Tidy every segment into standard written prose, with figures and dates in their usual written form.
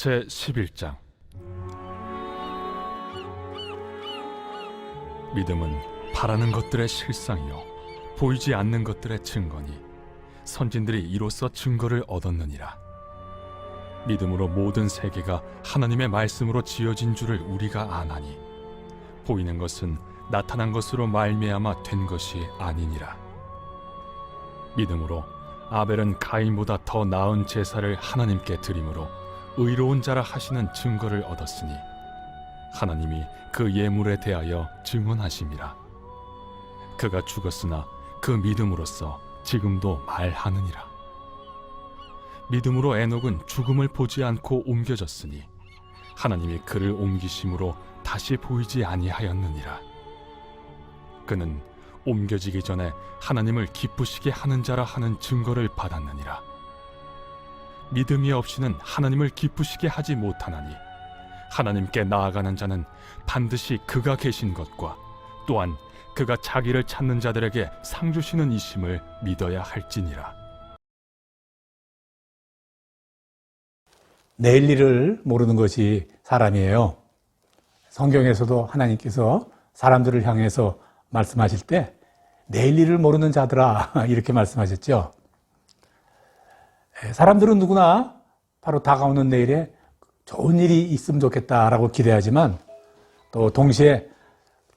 제11장 믿음은 바라는 것들의 실상이요 보이지 않는 것들의 증거니 선진들이 이로써 증거를 얻었느니라. 믿음으로 모든 세계가 하나님의 말씀으로 지어진 줄을 우리가 아나니 보이는 것은 나타난 것으로 말미암아 된 것이 아니니라. 믿음으로 아벨은 가인보다 더 나은 제사를 하나님께 드림으로 의로운 자라 하시는 증거를 얻었으니 하나님이 그 예물에 대하여 증언하심이라. 그가 죽었으나 그 믿음으로써 지금도 말하느니라. 믿음으로 에녹은 죽음을 보지 않고 옮겨졌으니 하나님이 그를 옮기심으로 다시 보이지 아니하였느니라. 그는 옮겨지기 전에 하나님을 기쁘시게 하는 자라 하는 증거를 받았느니라. 믿음이 없이는 하나님을 기쁘시게 하지 못하나니 하나님께 나아가는 자는 반드시 그가 계신 것과 또한 그가 자기를 찾는 자들에게 상 주시는 이심을 믿어야 할지니라. 내일 일을 모르는 것이 사람이에요. 성경에서도 하나님께서 사람들을 향해서 말씀하실 때 내일 일을 모르는 자들아 이렇게 말씀하셨죠. 사람들은 누구나 바로 다가오는 내일에 좋은 일이 있으면 좋겠다라고 기대하지만 또 동시에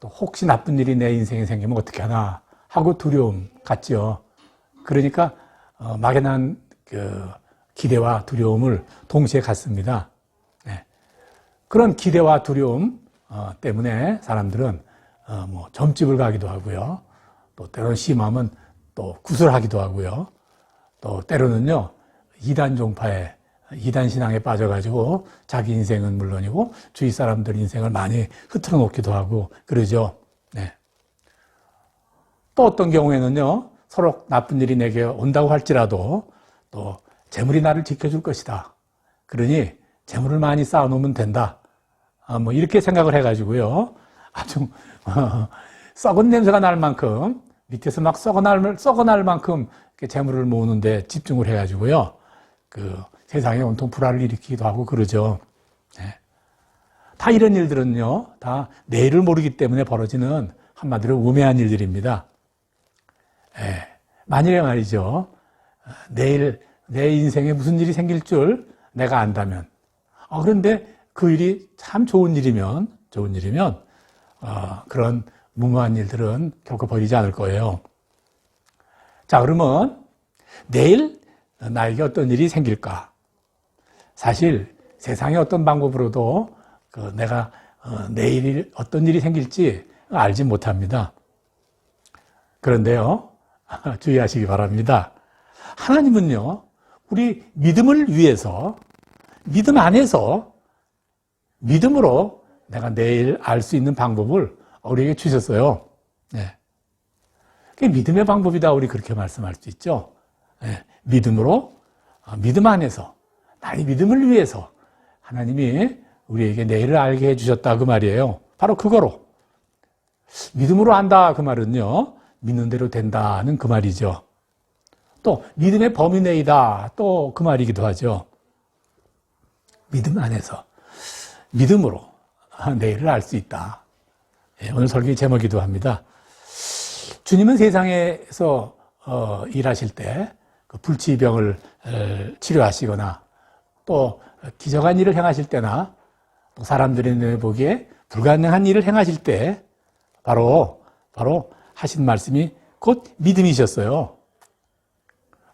또 혹시 나쁜 일이 내 인생에 생기면 어떻게 하나 하고 두려움 같죠. 그러니까 막연한 그 기대와 두려움을 동시에 갖습니다. 그런 기대와 두려움 때문에 사람들은 뭐 점집을 가기도 하고요. 또 때로는 심하면 또 구슬하기도 하고요. 또 때로는요 이단 종파에 이단 신앙에 빠져가지고 자기 인생은 물론이고 주위 사람들 인생을 많이 흐트러 놓기도 하고 그러죠. 또 어떤 경우에는요 서로 나쁜 일이 내게 온다고 할지라도 또 재물이 나를 지켜줄 것이다. 그러니 재물을 많이 쌓아놓으면 된다. 뭐 이렇게 생각을 해가지고요 아주 썩은 냄새가 날 만큼 밑에서 막 썩어날 만큼 재물을 모으는데 집중을 해가지고요 그 세상에 온통 불화를 일으키기도 하고 그러죠. 다 이런 일들은요 다 내일을 모르기 때문에 벌어지는 한마디로 우매한 일들입니다. 만일에 말이죠 내일 내 인생에 무슨 일이 생길 줄 내가 안다면 그런데 그 일이 참 좋은 일이면 그런 무모한 일들은 결코 벌이지 않을 거예요. 자, 그러면 내일 나에게 어떤 일이 생길까? 사실 세상의 어떤 방법으로도 내가 내일 어떤 일이 생길지 알지 못합니다. 그런데요, 주의하시기 바랍니다. 하나님은요, 우리 믿음을 위해서, 믿음 안에서, 믿음으로 내가 내일 알 수 있는 방법을 우리에게 주셨어요. 그게 믿음의 방법이다, 우리 그렇게 말씀할 수 있죠. 믿음으로, 믿음 안에서, 나의 믿음을 위해서 하나님이 우리에게 내일을 알게 해주셨다, 그 말이에요. 바로 그거로. 믿음으로 안다, 그 말은요, 믿는 대로 된다는 그 말이죠. 또, 믿음의 범위 내이다, 또 그 말이기도 하죠. 믿음 안에서, 믿음으로 내일을 알 수 있다. 오늘 설교의 제목이기도 합니다. 주님은 세상에서 일하실 때 그 불치병을 치료하시거나 또 기적한 일을 행하실 때나 또 사람들이 보기에 불가능한 일을 행하실 때 바로 하신 말씀이 곧 믿음이셨어요.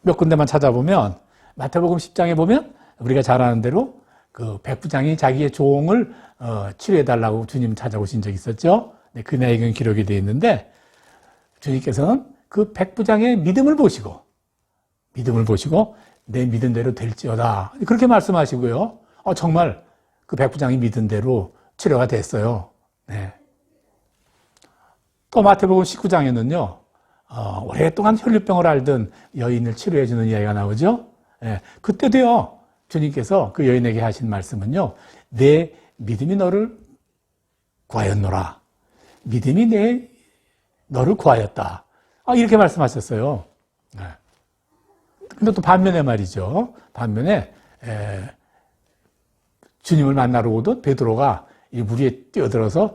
몇 군데만 찾아보면 마태복음 10장에 보면 우리가 잘 아는 대로 그 백부장이 자기의 종을 치료해달라고 주님 찾아오신 적이 있었죠. 그 내용은 기록이 되어 있는데 주님께서는 그 백부장의 믿음을 보시고 내 믿은 대로 될지어다 그렇게 말씀하시고요. 정말 그 백부장이 믿은 대로 치료가 됐어요. 네. 또 마태복음 19장에는요. 오랫동안 혈류병을 앓던 여인을 치료해주는 이야기가 나오죠. 네. 그때도요. 주님께서 그 여인에게 하신 말씀은요. 내 믿음이 너를 구하였노라. 믿음이 너를 구하였다. 이렇게 말씀하셨어요. 네. 근데 또 반면에 말이죠. 반면에 주님을 만나러 오던 베드로가 이 물 위에 뛰어들어서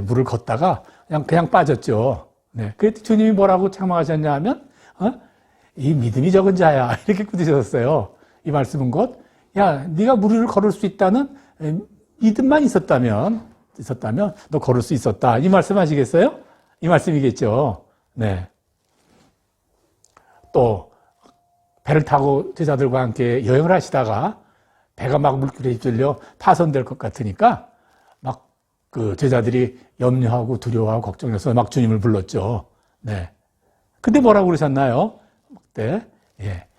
물을 걷다가 그냥 빠졌죠. 네. 그랬더니 주님이 뭐라고 책망하셨냐 하면 이 믿음이 적은 자야 이렇게 꾸짖으셨어요. 이 말씀은 곧 야, 네가 물 위를 걸을 수 있다는 믿음만 있었다면 너 걸을 수 있었다. 이 말씀하시겠어요? 이 말씀이겠죠. 네. 또 배를 타고 제자들과 함께 여행을 하시다가 배가 막 물길에 휩쓸려 파손될 것 같으니까 막 그 제자들이 염려하고 두려워하고 걱정해서 막 주님을 불렀죠. 네. 근데 뭐라고 그러셨나요? 그때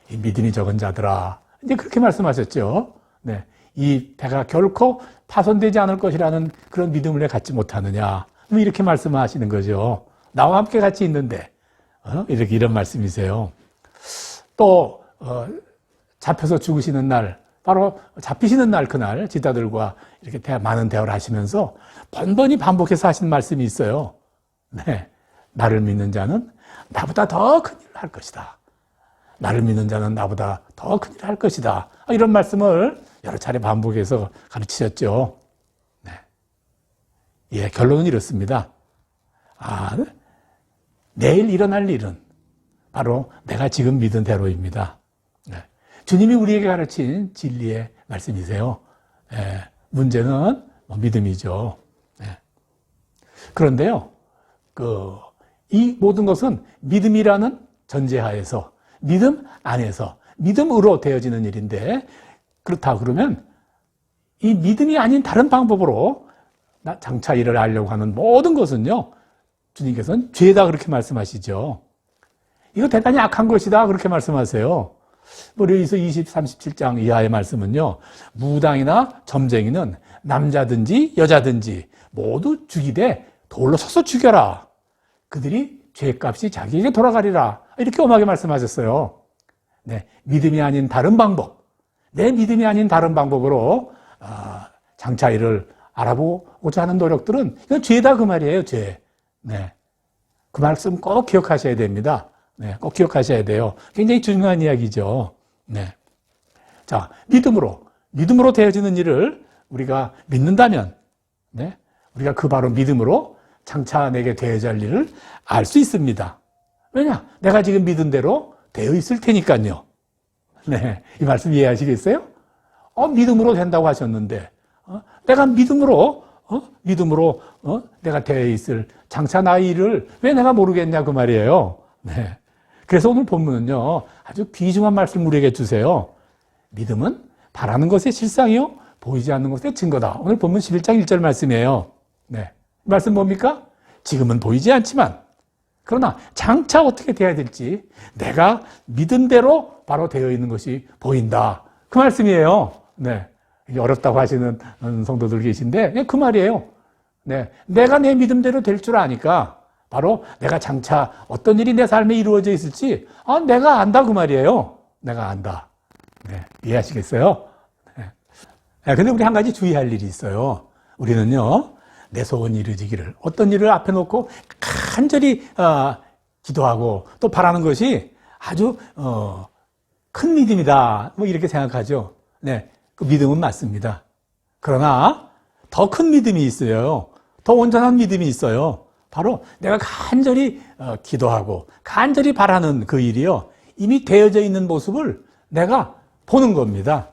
이 믿음이 적은 자들아. 이제 그렇게 말씀하셨죠. 네. 이 배가 결코 파손되지 않을 것이라는 그런 믿음을 내 갖지 못하느냐. 이렇게 말씀하시는 거죠. 나와 함께 같이 있는데 이런 말씀이세요. 또 잡혀서 죽으시는 날, 바로 잡히시는 날 그날 제자들과 이렇게 많은 대화를 하시면서 번번이 반복해서 하신 말씀이 있어요. 네, 나를 믿는 자는 나보다 더 큰 일을 할 것이다. 나를 믿는 자는 나보다 더 큰 일을 할 것이다. 이런 말씀을 여러 차례 반복해서 가르치셨죠. 네. 결론은 이렇습니다. 내일 일어날 일은 바로 내가 지금 믿은 대로입니다. 네. 주님이 우리에게 가르친 진리의 말씀이세요. 문제는 믿음이죠. 네. 그런데요, 이 모든 것은 믿음이라는 전제하에서, 믿음 안에서, 믿음으로 되어지는 일인데, 그렇다 그러면 이 믿음이 아닌 다른 방법으로 장차 일을 하려고 하는 모든 것은요, 주님께서는 죄다 그렇게 말씀하시죠. 이거 대단히 악한 것이다 그렇게 말씀하세요. 레위기서 20, 37장 이하의 말씀은요. 무당이나 점쟁이는 남자든지 여자든지 모두 죽이되 돌로 쳐서 죽여라. 그들이 죄값이 자기에게 돌아가리라. 이렇게 엄하게 말씀하셨어요. 네, 믿음이 아닌 다른 방법, 내 믿음이 아닌 다른 방법으로 장차 일을 알아보고자 하는 노력들은 이건 죄다 그 말이에요. 죄. 네, 그 말씀 꼭 기억하셔야 됩니다. 네, 꼭 기억하셔야 돼요. 굉장히 중요한 이야기죠. 네. 자, 믿음으로 되어지는 일을 우리가 믿는다면, 네, 우리가 그 바로 믿음으로 장차 내게 되어야 할 일을 알 수 있습니다. 왜냐? 내가 지금 믿은 대로 되어 있을 테니까요. 네, 이 말씀 이해하시겠어요? 믿음으로 된다고 하셨는데, 내가 믿음으로 내가 되어 있을 장차 나의 일을 왜 내가 모르겠냐 그 말이에요. 네. 그래서 오늘 본문은요, 아주 귀중한 말씀을 우리에게 주세요. 믿음은 바라는 것의 실상이요, 보이지 않는 것의 증거다. 오늘 본문 11장 1절 말씀이에요. 네. 말씀 뭡니까? 지금은 보이지 않지만, 그러나 장차 어떻게 돼야 될지 내가 믿은 대로 바로 되어 있는 것이 보인다. 그 말씀이에요. 네. 이게 어렵다고 하시는 성도들 계신데, 그 말이에요. 네. 내가 내 믿음대로 될 줄 아니까, 바로 내가 장차 어떤 일이 내 삶에 이루어져 있을지 내가 안다 그 말이에요. 내가 안다. 네, 이해하시겠어요? 네. 근데 우리 한 가지 주의할 일이 있어요. 우리는요, 내 소원이 이루어지기를, 어떤 일을 앞에 놓고 간절히 기도하고 또 바라는 것이 아주 큰 믿음이다. 이렇게 생각하죠. 네, 그 믿음은 맞습니다. 그러나 더 큰 믿음이 있어요. 더 온전한 믿음이 있어요. 바로 내가 간절히 기도하고 간절히 바라는 그 일이요. 이미 되어져 있는 모습을 내가 보는 겁니다.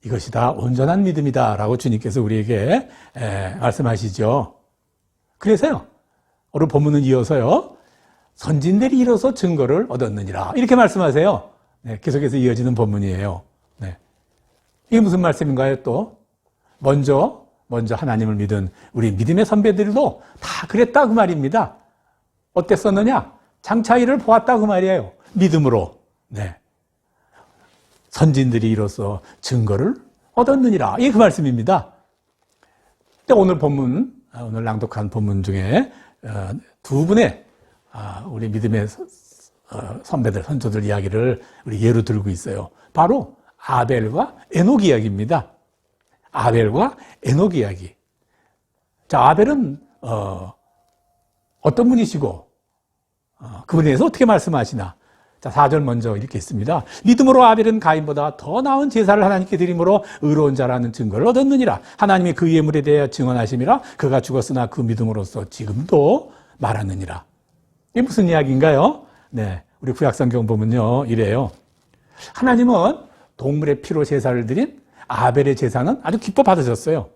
이것이 다 온전한 믿음이다라고 주님께서 우리에게 말씀하시죠. 그래서요. 오늘 본문은 이어서요. 선진들이 이뤄서 증거를 얻었느니라. 이렇게 말씀하세요. 네, 계속해서 이어지는 본문이에요. 네. 이게 무슨 말씀인가요, 또? 먼저 하나님을 믿은 우리 믿음의 선배들도 다 그랬다, 그 말입니다. 어땠었느냐? 장차 일을 보았다, 그 말이에요. 믿음으로. 네. 선진들이 이로써 증거를 얻었느니라. 이게 그 말씀입니다. 오늘 오늘 낭독한 본문 중에 두 분의 우리 믿음의 선배들, 선조들 이야기를 우리 예로 들고 있어요. 바로 아벨과 에녹 이야기입니다. 아벨과 에녹 이야기. 자, 아벨은 어떤 분이시고 그분에 대해서 어떻게 말씀하시나? 자, 4절 먼저 이렇게 있습니다. 믿음으로 아벨은 가인보다 더 나은 제사를 하나님께 드림으로 의로운 자라는 증거를 얻었느니라. 하나님이 그 예물에 대하여 증언하심이라. 그가 죽었으나 그 믿음으로써 지금도 말하느니라. 이게 무슨 이야기인가요? 네, 우리 구약성경 보면요, 이래요. 하나님은 동물의 피로 제사를 드린 아벨의 제사는 아주 기뻐 받으셨어요.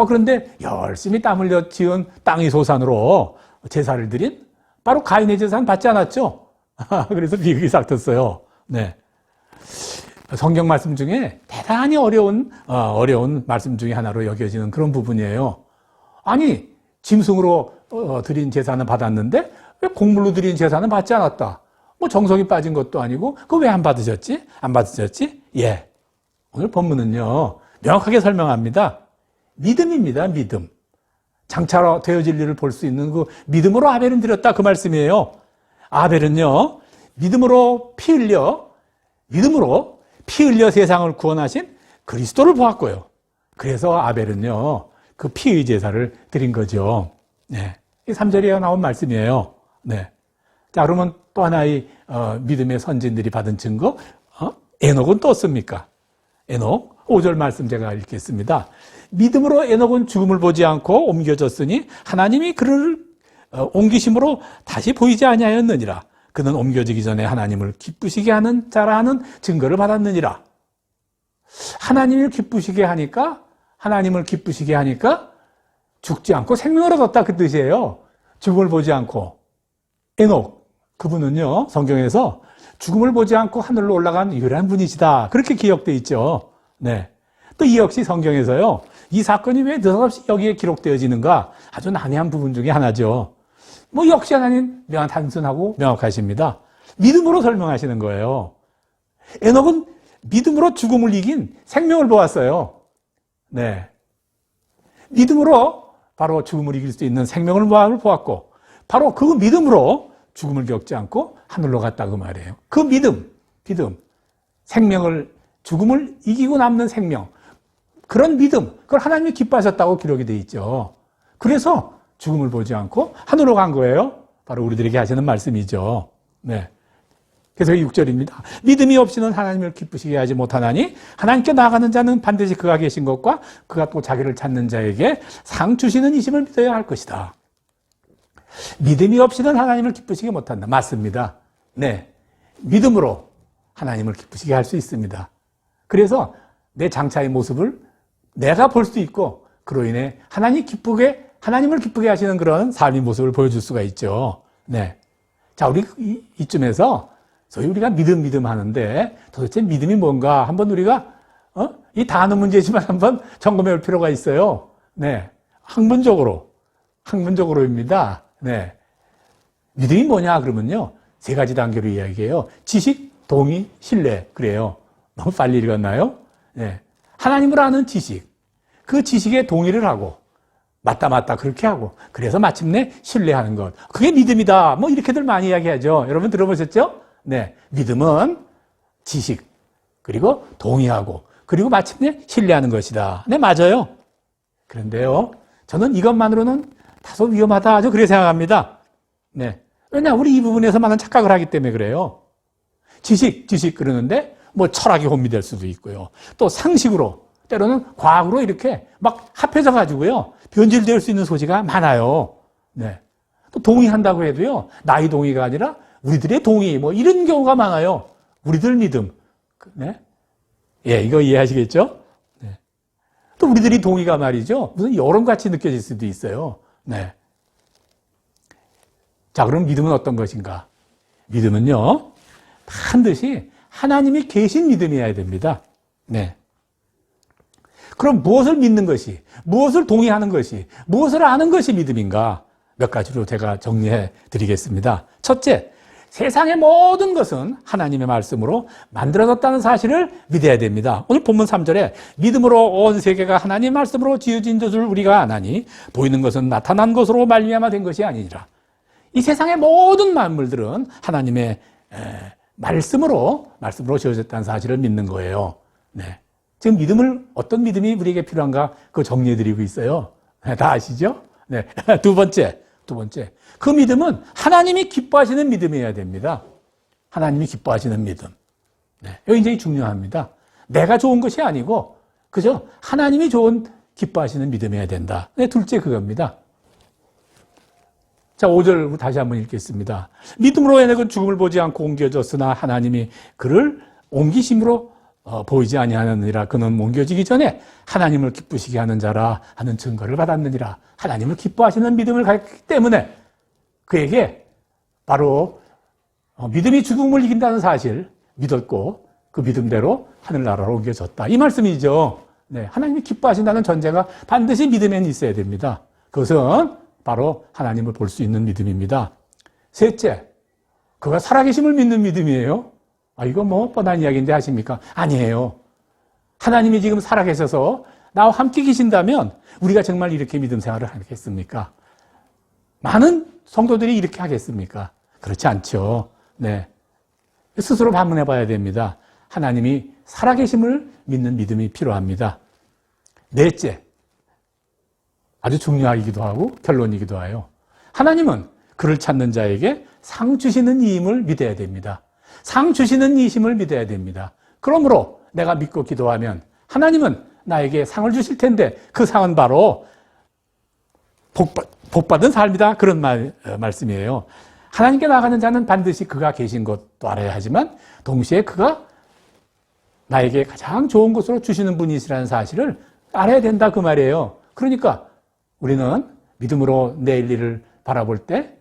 그런데 열심히 땀 흘려 지은 땅의 소산으로 제사를 드린 바로 가인의 제사는 받지 않았죠. 그래서 비극이 닥쳤어요. 네. 성경 말씀 중에 대단히 어려운 말씀 중에 하나로 여겨지는 그런 부분이에요. 아니, 짐승으로 드린 제사는 받았는데 왜 곡물로 드린 제사는 받지 않았다? 뭐 정성이 빠진 것도 아니고 그거 왜 안 받으셨지? 안 받으셨지? 예. 오늘 본문은요, 명확하게 설명합니다. 믿음입니다, 믿음. 장차로 되어질 일을 볼 수 있는 그 믿음으로 아벨은 드렸다, 그 말씀이에요. 아벨은요, 믿음으로 피 흘려 세상을 구원하신 그리스도를 보았고요. 그래서 아벨은요, 그 피의 제사를 드린 거죠. 네. 이 3절에 나온 말씀이에요. 네. 자, 그러면 또 하나의 믿음의 선진들이 받은 증거, 에녹은 또 씁니까? 에녹 5절 말씀 제가 읽겠습니다. 믿음으로 에녹은 죽음을 보지 않고 옮겨졌으니 하나님이 그를 옮기심으로 다시 보이지 아니하였느니라. 그는 옮겨지기 전에 하나님을 기쁘시게 하는 자라는 증거를 받았느니라. 하나님을 기쁘시게 하니까 죽지 않고 생명을 얻었다, 그 뜻이에요. 죽음을 보지 않고. 에녹, 그분은요, 성경에서 죽음을 보지 않고 하늘로 올라간 유일한 분이시다, 그렇게 기억되어 있죠. 네. 또 이 역시 성경에서요, 이 사건이 왜 느닷없이 여기에 기록되어지는가, 아주 난해한 부분 중에 하나죠. 뭐 역시 하나님 단순하고 명확하십니다. 믿음으로 설명하시는 거예요. 에녹은 믿음으로 죽음을 이긴 생명을 보았어요. 네. 믿음으로 바로 죽음을 이길 수 있는 생명을 보았고, 바로 그 믿음으로 죽음을 겪지 않고 하늘로 갔다, 그 말이에요. 그 믿음, 죽음을 이기고 남는 생명, 그런 믿음, 그걸 하나님이 기뻐하셨다고 기록이 되어 있죠. 그래서 죽음을 보지 않고 하늘로 간 거예요. 바로 우리들에게 하시는 말씀이죠. 네. 그래서 6절입니다. 믿음이 없이는 하나님을 기쁘시게 하지 못하나니 하나님께 나아가는 자는 반드시 그가 계신 것과 그가 또 자기를 찾는 자에게 상 주시는 이심을 믿어야 할 것이다. 믿음이 없이는 하나님을 기쁘시게 못한다. 맞습니다. 네. 믿음으로 하나님을 기쁘시게 할 수 있습니다. 그래서 내 장차의 모습을 내가 볼 수 있고, 그로 인해 하나님을 기쁘게 하시는 그런 삶의 모습을 보여줄 수가 있죠. 네. 자, 우리 이쯤에서 소위 우리가 믿음 하는데 도대체 믿음이 뭔가 한번 우리가 이 단어 문제지만 한번 점검해 볼 필요가 있어요. 네. 학문적으로입니다. 네. 믿음이 뭐냐 그러면요, 3가지 단계로 이야기해요. 지식, 동의, 신뢰. 그래요. 너무 빨리 읽었나요? 네. 하나님을 아는 지식. 그 지식에 동의를 하고, 맞다, 그렇게 하고, 그래서 마침내 신뢰하는 것. 그게 믿음이다. 뭐, 이렇게들 많이 이야기하죠. 여러분 들어보셨죠? 네. 믿음은 지식, 그리고 동의하고, 그리고 마침내 신뢰하는 것이다. 네, 맞아요. 그런데요, 저는 이것만으로는 다소 위험하다, 그렇게 생각합니다. 네. 왜냐, 우리 이 부분에서 많은 착각을 하기 때문에 그래요. 지식 그러는데, 뭐 철학이 혼미될 수도 있고요. 또 상식으로, 때로는 과학으로 이렇게 막 합해져 가지고요. 변질될 수 있는 소지가 많아요. 네. 또 동의한다고 해도요. 나의 동의가 아니라 우리들의 동의 뭐 이런 경우가 많아요. 우리들 믿음. 네. 예, 이거 이해하시겠죠? 네. 또 우리들이 동의가 말이죠. 무슨 여론같이 느껴질 수도 있어요. 네. 자, 그럼 믿음은 어떤 것인가? 믿음은요. 반드시 하나님이 계신 믿음이어야 됩니다. 네. 그럼 무엇을 믿는 것이, 무엇을 동의하는 것이, 무엇을 아는 것이 믿음인가? 몇 가지로 제가 정리해 드리겠습니다. 첫째, 세상의 모든 것은 하나님의 말씀으로 만들어졌다는 사실을 믿어야 됩니다. 오늘 본문 3절에 믿음으로 온 세계가 하나님의 말씀으로 지어진 것을 우리가 아나니 보이는 것은 나타난 것으로 말미암아 된 것이 아니니라. 이 세상의 모든 만물들은 하나님의 말씀으로 지어졌다는 사실을 믿는 거예요. 네. 지금 믿음을 어떤 믿음이 우리에게 필요한가 그거 정리해 드리고 있어요. 다 아시죠? 네. 두 번째. 그 믿음은 하나님이 기뻐하시는 믿음이어야 됩니다. 하나님이 기뻐하시는 믿음. 네. 이거 굉장히 중요합니다. 내가 좋은 것이 아니고, 그죠? 하나님이 기뻐하시는 믿음이어야 된다. 네, 둘째 그겁니다. 자, 5절 다시 한번 읽겠습니다. 믿음으로 인해 그 죽음을 보지 않고 옮겨졌으나 하나님이 그를 옮기심으로 보이지 아니하느니라. 그는 옮겨지기 전에 하나님을 기쁘시게 하는 자라 하는 증거를 받았느니라. 하나님을 기뻐하시는 믿음을 갖기 때문에 그에게 바로 믿음이 죽음을 이긴다는 사실 믿었고 그 믿음대로 하늘나라로 옮겨졌다. 이 말씀이죠. 네, 하나님이 기뻐하신다는 전제가 반드시 믿음에는 있어야 됩니다. 그것은 바로 하나님을 볼 수 있는 믿음입니다. 셋째, 그가 살아계심을 믿는 믿음이에요. 이거 뭐 뻔한 이야기인데 하십니까? 아니에요. 하나님이 지금 살아계셔서 나와 함께 계신다면 우리가 정말 이렇게 믿음 생활을 하겠습니까? 많은 성도들이 이렇게 하겠습니까? 그렇지 않죠. 네. 스스로 반문해 봐야 됩니다. 하나님이 살아계심을 믿는 믿음이 필요합니다. 넷째, 아주 중요하기도 하고 결론이기도 해요. 하나님은 그를 찾는 자에게 상 주시는 이임을 믿어야 됩니다. 상 주시는 이심을 믿어야 됩니다. 그러므로 내가 믿고 기도하면 하나님은 나에게 상을 주실 텐데 그 상은 바로 복받은 삶이다. 그런 말씀이에요. 하나님께 나가는 자는 반드시 그가 계신 것도 알아야 하지만 동시에 그가 나에게 가장 좋은 것으로 주시는 분이시라는 사실을 알아야 된다 그 말이에요. 그러니까 우리는 믿음으로 내일 일을 바라볼 때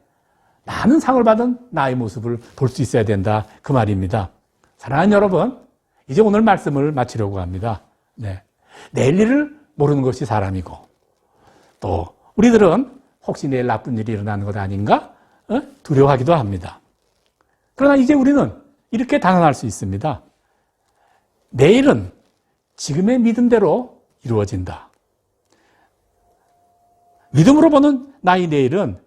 많은 상을 받은 나의 모습을 볼 수 있어야 된다 그 말입니다. 사랑하는 여러분, 이제 오늘 말씀을 마치려고 합니다. 네. 내일 일을 모르는 것이 사람이고 또 우리들은 혹시 내일 나쁜 일이 일어나는 것 아닌가 두려워하기도 합니다. 그러나 이제 우리는 이렇게 단언할 수 있습니다. 내일은 지금의 믿음대로 이루어진다. 믿음으로 보는 나의 내일은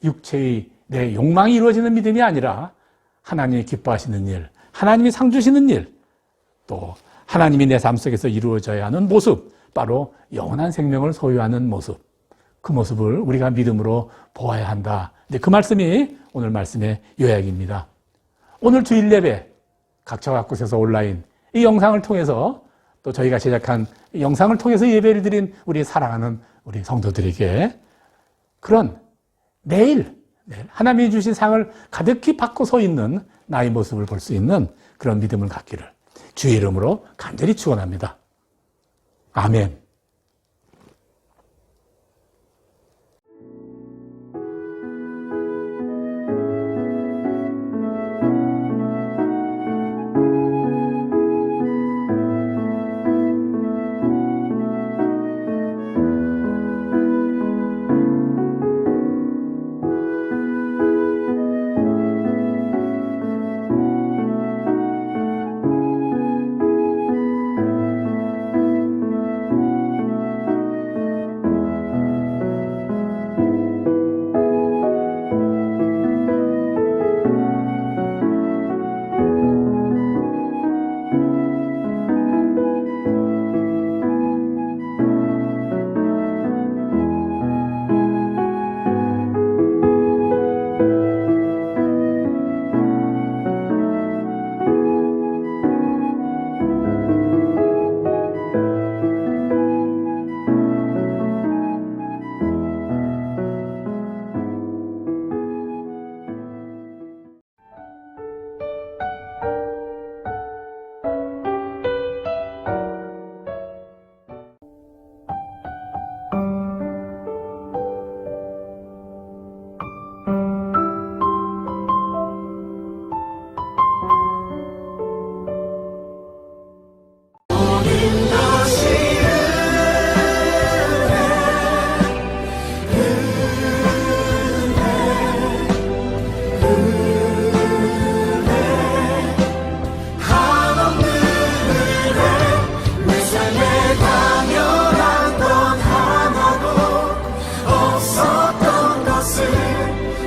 육체의 내 욕망이 이루어지는 믿음이 아니라 하나님이 기뻐하시는 일, 하나님이 상 주시는 일, 또 하나님이 내 삶 속에서 이루어져야 하는 모습, 바로 영원한 생명을 소유하는 모습, 그 모습을 우리가 믿음으로 보아야 한다. 그 말씀이 오늘 말씀의 요약입니다. 오늘 주일 예배, 각처 곳에서 온라인 이 영상을 통해서 또 저희가 제작한 영상을 통해서 예배를 드린 우리 사랑하는 우리 성도들에게 그런 내일 하나님이 주신 상을 가득히 받고 서 있는 나의 모습을 볼 수 있는 그런 믿음을 갖기를 주의 이름으로 간절히 축원합니다. 아멘.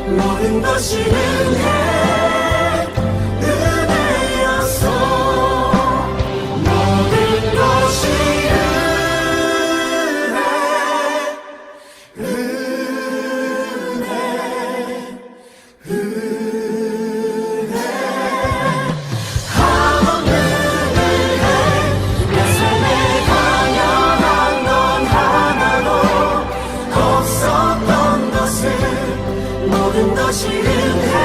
모든 것이 은혜였어. 모든 것이 내 삶에 강력한 넌 하나도 없었던 것은 모든 것이 은혜.